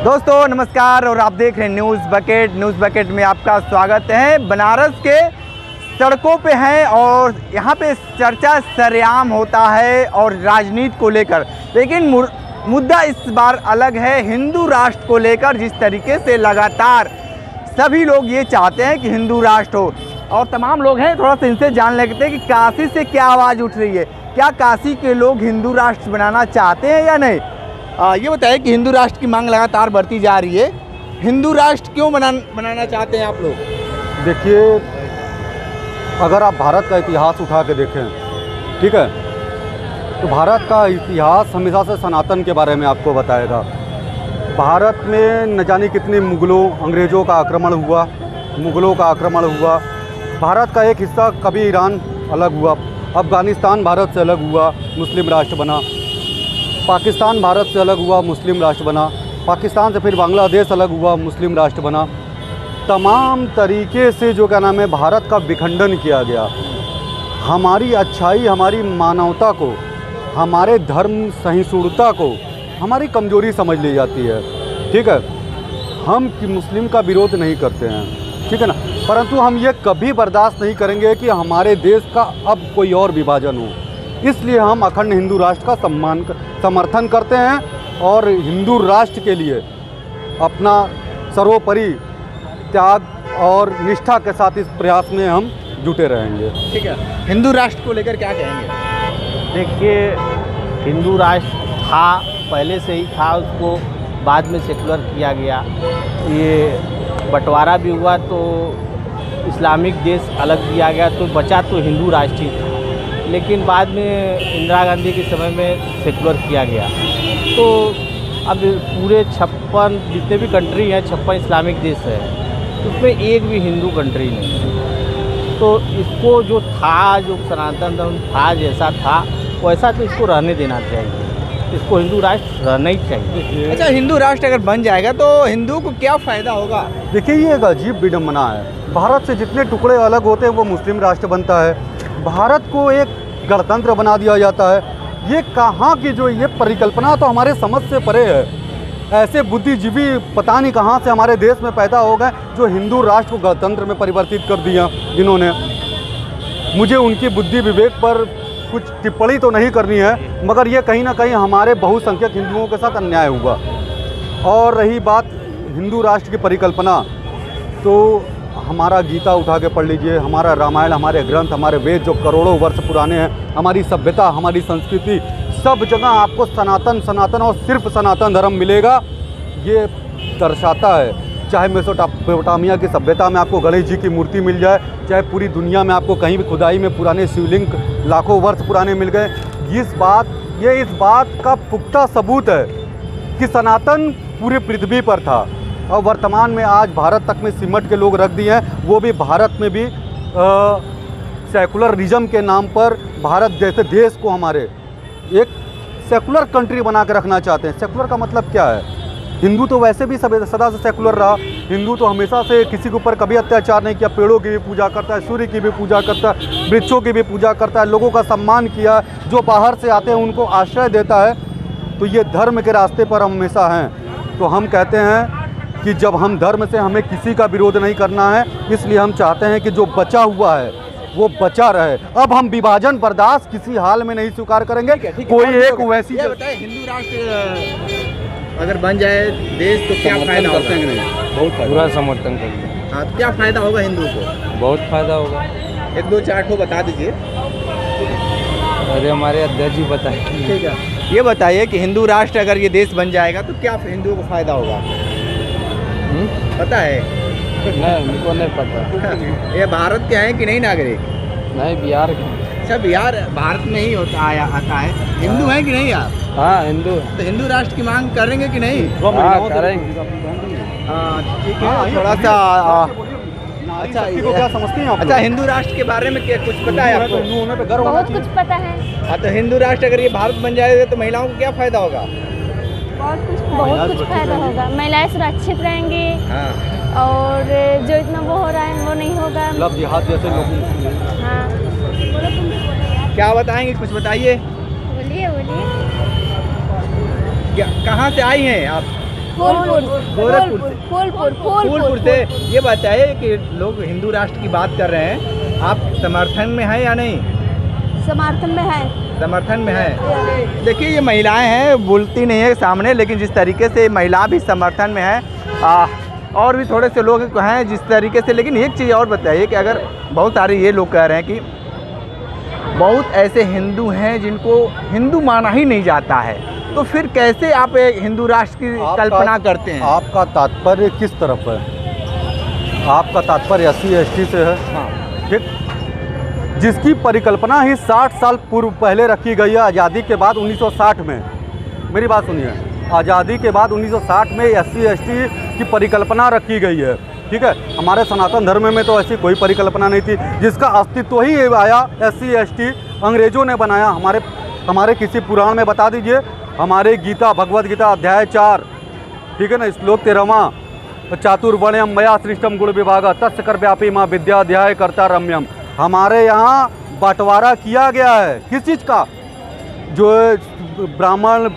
दोस्तों नमस्कार और आप देख रहे हैं न्यूज़ बकेट में आपका स्वागत है। बनारस के सड़कों पे हैं और यहाँ पे चर्चा सरेआम होता है और राजनीति को लेकर, लेकिन मुद्दा इस बार अलग है। हिंदू राष्ट्र को लेकर जिस तरीके से लगातार सभी लोग ये चाहते हैं कि हिंदू राष्ट्र हो, और तमाम लोग हैं, थोड़ा सा इनसे जान लेते हैं कि काशी से क्या आवाज़ उठ रही है। क्या काशी के लोग हिंदू राष्ट्र बनाना चाहते हैं या नहीं? ये बताइए कि हिंदू राष्ट्र की मांग लगातार बढ़ती जा रही है, हिंदू राष्ट्र क्यों बनाना चाहते हैं आप लोग? देखिए, अगर आप भारत का इतिहास उठा के देखें, ठीक है, तो भारत का इतिहास हमेशा से सनातन के बारे में आपको बताएगा। भारत में न जाने कितने अंग्रेज़ों का आक्रमण हुआ, मुग़लों का आक्रमण हुआ। भारत का एक हिस्सा कभी ईरान अलग हुआ, अफ़गानिस्तान भारत से अलग हुआ, मुस्लिम राष्ट्र बना। पाकिस्तान भारत से अलग हुआ, मुस्लिम राष्ट्र बना। पाकिस्तान से फिर बांग्लादेश अलग हुआ, मुस्लिम राष्ट्र बना। तमाम तरीके से जो क्या नाम है, भारत का विखंडन किया गया। हमारी अच्छाई, हमारी मानवता को, हमारे धर्म सहिष्णुता को हमारी कमजोरी समझ ली जाती है, ठीक है। हम कि मुस्लिम का विरोध नहीं करते हैं, ठीक है ना, परंतु हम ये कभी बर्दाश्त नहीं करेंगे कि हमारे देश का अब कोई और विभाजन हो। इसलिए हम अखंड हिंदू राष्ट्र का समर्थन करते हैं और हिंदू राष्ट्र के लिए अपना सर्वोपरि त्याग और निष्ठा के साथ इस प्रयास में हम जुटे रहेंगे। ठीक है, हिंदू राष्ट्र को लेकर क्या कहेंगे? देखिए, हिंदू राष्ट्र था, पहले से ही था, उसको बाद में सेकुलर किया गया। ये बंटवारा भी हुआ तो इस्लामिक देश अलग दिया गया, तो बचा तो हिंदू राष्ट्र ही था, लेकिन बाद में इंदिरा गांधी के समय में सेकुलर किया गया। तो अब पूरे 56 जितने भी कंट्री हैं, 56 इस्लामिक देश है, उसमें एक भी हिंदू कंट्री नहीं है। तो इसको जो था, जो सनातन धर्म था, जैसा था वैसा तो इसको रहने देना चाहिए। इसको हिंदू राष्ट्र रहना ही चाहिए। अच्छा, हिंदू राष्ट्र अगर बन जाएगा तो हिंदू को क्या फ़ायदा होगा? देखिए, ये एक अजीब विडम्बना है। भारत से जितने टुकड़े अलग होते हैं वो मुस्लिम राष्ट्र बनता है। भारत को एक गणतंत्र बना दिया जाता है। ये कहाँ की जो ये परिकल्पना तो हमारे समझ से परे है। ऐसे बुद्धिजीवी पता नहीं कहाँ से हमारे देश में पैदा हो गए जो हिंदू राष्ट्र को गणतंत्र में परिवर्तित कर दिया। जिन्होंने, मुझे उनकी बुद्धि विवेक पर कुछ टिप्पणी तो नहीं करनी है, मगर ये कहीं ना कहीं हमारे बहुसंख्यक हिंदुओं के साथ अन्याय हुआ। और रही बात हिंदू राष्ट्र की परिकल्पना, तो हमारा गीता उठा के पढ़ लीजिए, हमारा रामायण, हमारे ग्रंथ, हमारे वेद जो करोड़ों वर्ष पुराने हैं, हमारी सभ्यता, हमारी संस्कृति, सब जगह आपको सनातन और सिर्फ सनातन धर्म मिलेगा। ये दर्शाता है, चाहे मेसोपोटामिया की सभ्यता में आपको गणेश जी की मूर्ति मिल जाए, चाहे पूरी दुनिया में आपको कहीं भी खुदाई में पुराने शिवलिंग लाखों वर्ष पुराने मिल गए। ये इस बात का पुख्ता सबूत है कि सनातन पूरी पृथ्वी पर था और वर्तमान में आज भारत तक में सिमट के लोग रख दिए हैं। वो भी भारत में भी सेकुलरिज्म के नाम पर भारत जैसे देश को हमारे एक सेकुलर कंट्री बना के रखना चाहते हैं। सेकुलर का मतलब क्या है? हिंदू तो वैसे भी सदा से सेकुलर रहा। हिंदू तो हमेशा से किसी के ऊपर कभी अत्याचार नहीं किया, पेड़ों की भी पूजा करता है, सूर्य की भी पूजा करता है, वृक्षों की भी पूजा करता है, लोगों का सम्मान किया, जो बाहर से आते हैं उनको आश्रय देता है। तो ये धर्म के रास्ते पर हम हमेशा हैं। तो हम कहते हैं कि जब हम धर्म से, हमें किसी का विरोध नहीं करना है, इसलिए हम चाहते हैं कि जो बचा हुआ है वो बचा रहे। अब हम विभाजन बर्दाश्त किसी हाल में नहीं स्वीकार करेंगे। कोई एक वैसी, ये बताइए, हिंदू राष्ट्र अगर बन जाए देश तो क्या फायदा होगा? बहुत पूरा समर्थन करेंगे। हाँ, तो क्या फ़ायदा होगा हिंदू को? बहुत फायदा होगा। 1 2 4 ठो बता दीजिए। अरे हमारे अध्यक्ष जी बताए। ठीक है, ये बताइए कि हिंदू राष्ट्र अगर ये देश बन जाएगा तो क्या हिंदुओं को फ़ायदा होगा? पता है? नहीं, मुझको नहीं पता। ये भारत के हैं कि नहीं नागरिक? नहीं, बिहार के। अच्छा, बिहार भारत में ही आता है। हिंदू हैं कि नहीं आप? हाँ, हिंदू। तो हिंदू राष्ट्र की मांग करेंगे कि नहीं? हाँ, करेंगे। हाँ, ठीक है, थोड़ा सा अच्छा, को क्या समझते हैं आप? अच्छा, हिंदू राष्ट्र के बारे में क्या कुछ पता है आपको? हिंदू होने पे गर्व होना बहुत कुछ पता है। हाँ, तो हिंदू राष्ट्र अगर ये भारत बन जाएगा तो महिलाओं को क्या फ़ायदा होगा? बहुत कुछ फायदा होगा। महिलाएं सुरक्षित रहेंगी। हाँ, और जो इतना वो हो रहा है वो नहीं होगा। मतलब जिहाद जैसे लोग। हाँ, क्या बताएंगे, कुछ बताइए। बोलिए। क्या, कहाँ से आई हैं आप? गोरखपुर से। फूलपुर से। ये बताइए कि लोग हिंदू राष्ट्र की बात कर रहे हैं, आप समर्थन में हैं या नहीं? समर्थन में है। समर्थन में है। देखिए ये महिलाएं हैं, बोलती नहीं है सामने, लेकिन जिस तरीके से महिला भी समर्थन में है, और भी थोड़े से लोग हैं जिस तरीके से। लेकिन एक चीज़ और बताइए कि अगर बहुत सारे ये लोग कह रहे हैं कि बहुत ऐसे हिंदू हैं जिनको हिंदू माना ही नहीं जाता है, तो फिर कैसे आप एक हिंदू राष्ट्र की कल्पना करते हैं? आपका तात्पर्य किस तरफ है? आपका तात्पर्य SC/ST से है? हाँ। ठीक, जिसकी परिकल्पना ही 60 साल पूर्व पहले रखी गई है, आज़ादी के बाद 1960 में। मेरी बात सुनिए, आज़ादी के बाद 1960 में SC/ST की परिकल्पना रखी गई है। ठीक है, हमारे सनातन धर्म में तो ऐसी कोई परिकल्पना नहीं थी, जिसका अस्तित्व ही आया SC/ST अंग्रेज़ों ने बनाया। हमारे किसी पुराण में बता दीजिए, हमारे गीता, भगवद गीता अध्याय 4, ठीक है ना, श्लोक 13वां, चातुर्वर्ण्यम मया सृष्टम गुण विभागा तस्य कर व्यापी माँ विद्याध्याय कर्ता रम्यम। हमारे यहाँ बंटवारा किया गया है किस चीज़ का? जो ब्राह्मण,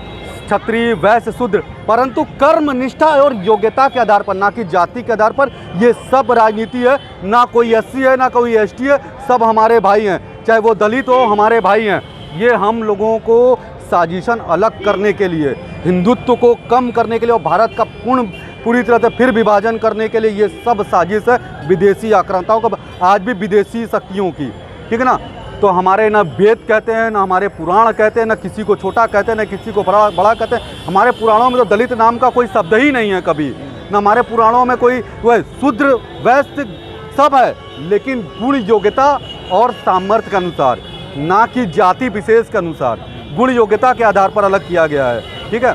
क्षत्रिय, वैश्य, शूद्र, परंतु कर्म, निष्ठा और योग्यता के आधार पर, ना कि जाति के आधार पर। ये सब राजनीति है, ना कोई SC है ना कोई ST है, सब हमारे भाई हैं, चाहे वो दलित हो, हमारे भाई हैं। ये हम लोगों को साजिशन अलग करने के लिए, हिंदुत्व को कम करने के लिए और भारत का पूरी तरह से फिर विभाजन करने के लिए ये सब साजिश है विदेशी आक्रांताओं का, आज भी विदेशी शक्तियों की। ठीक है ना, तो हमारे ना वेद कहते हैं, ना हमारे पुराण कहते हैं, ना किसी को छोटा कहते हैं, ना किसी को बड़ा कहते हैं। हमारे पुराणों में तो दलित नाम का कोई शब्द ही नहीं है कभी, ना हमारे पुराणों में कोई वह शूद्र, वैश्य सब है, लेकिन गुण, योग्यता और सामर्थ्य के अनुसार, ना कि जाति विशेष के अनुसार, गुण योग्यता के आधार पर अलग किया गया है। ठीक है,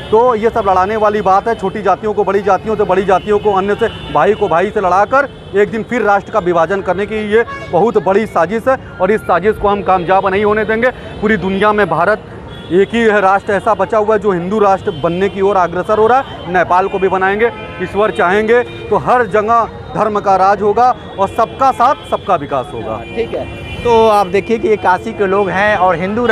तो ये सब लड़ाने वाली बात है। छोटी जातियों को बड़ी जातियों से, बड़ी जातियों को अन्य से, भाई को भाई से लड़ाकर एक दिन फिर राष्ट्र का विभाजन करने की ये बहुत बड़ी साजिश है, और इस साजिश को हम कामयाब नहीं होने देंगे। पूरी दुनिया में भारत एक ही है राष्ट्र ऐसा बचा हुआ है जो हिंदू राष्ट्र बनने की ओर अग्रसर हो रहा है। नेपाल को भी बनाएंगे, ईश्वर चाहेंगे तो हर जगह धर्म का राज होगा और सबका साथ सबका विकास होगा। ठीक है, तो आप देखिए कि ये काशी के लोग हैं और हिंदू